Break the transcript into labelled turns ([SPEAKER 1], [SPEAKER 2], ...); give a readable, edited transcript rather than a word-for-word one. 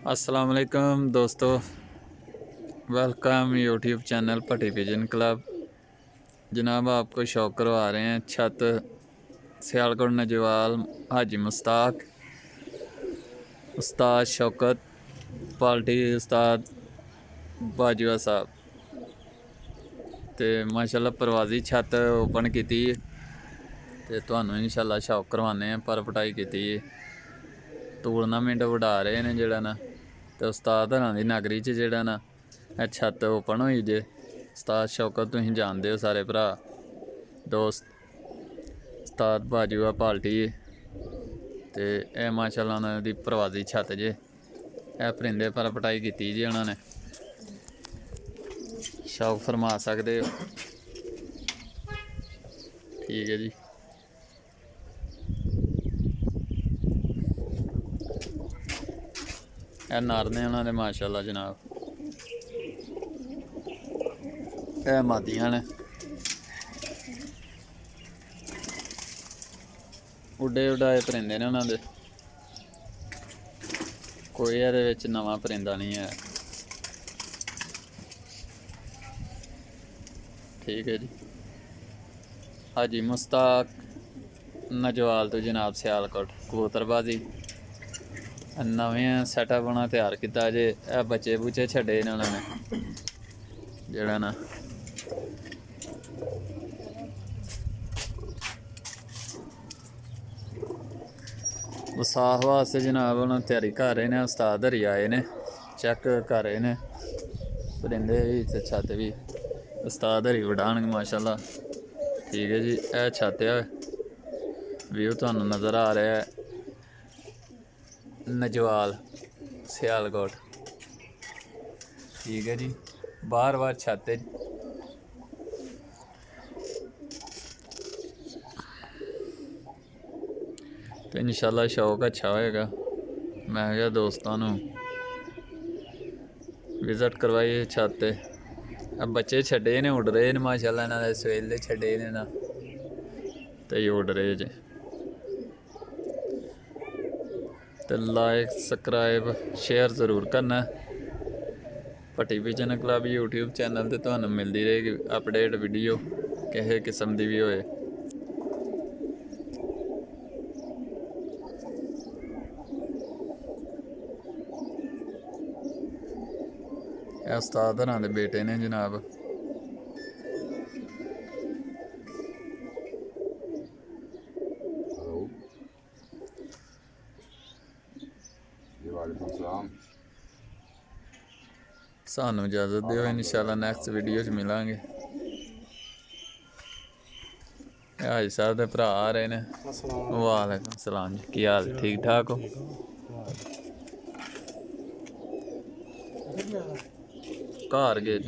[SPEAKER 1] अस्सलाम वालेकुम दोस्तों, वेलकम यूट्यूब चैनल भट्टी विजन क्लब। जनाब आपको शौक करवा रहे हैं छत सियालकोट नजवाल हाजी मुश्ताक, उस्ताद शौकत पार्टी, उस्ताद बाजवा साहब। तो माशाल्लाह परवाजी छत ओपन की ते तुहानू इंशाल्लाह शौक करवाने हैं। पर पटाई की टूरनामेंट वड़ा रहे हैं जोड़ा ना, तो उस्ताद हरां दी नगरी च जोड़ा ना छत ओपन हुई जे। उस्ताद शौकत तुसीं जानदे हो सारे भरा दोस्त, उस्ताद बाजवा पार्टी। तो यह माशाल्लाह उन्होंने दी परवाजी छत जे, यह परिंदे पर पटाई की जी उन्होंने, शौक फरमा सकते हो। ठीक है जी। यह नर ने उन्होंने माशाल्लाह जनाब, यह मादियां ने उड्डे उड्डाए परिंदे ने उन्होंने, कोई ये नवा परिंदा नहीं है। ठीक है जी। हाजी मुश्ताक नजवाल तो जनाब सियालकोट कबूतरबाजी नवें सैटअप होना तैयार किया जे। बच्चे बुच्चे छड्डे ने उन्होंने जेड़ा ना, विसाख वास्ते जनाब उन्होंने तैयारी कर रहे हैं। उस्ताद हरी आए ने चेक कर रहे हैं परिंदे भी ते छत भी, उस्ताद हरी वडान माशाल्लाह। ठीक है जी। यह छत है, व्यू तुहानू नज़र आ रहा है नजवाल सियालकोट। ठीक है जी। बार बार छत है। तो इंशाल्लाह शौक अच्छा होएगा। मैं क्या दोस्तों विजिट करवाइए छत पे। अब बच्चे छड्डे ने उड़ रहे हैं माशाल्लाह, इन्होंने सवेल दे छड्डे ने ना, तो ये उड़ रहे जे। तो लाइक सब्सक्राइब शेयर ज़रूर करना। भट्टी विजन क्लब यूट्यूब चैनल ते तुहानू मिलती रहेगी अपडेट वीडियो किसी किस्म की भी होए। उस्ताद हरां दे बेटे ने जनाब। सानू इजाज़त दो, इंशाल्लाह नैक्सट वीडियो च मिलांगे। हाजी साहब के भरा आ रहे हैं। वालेकुम सलाम जी, की हाल ठीक ठाक हो? घर गए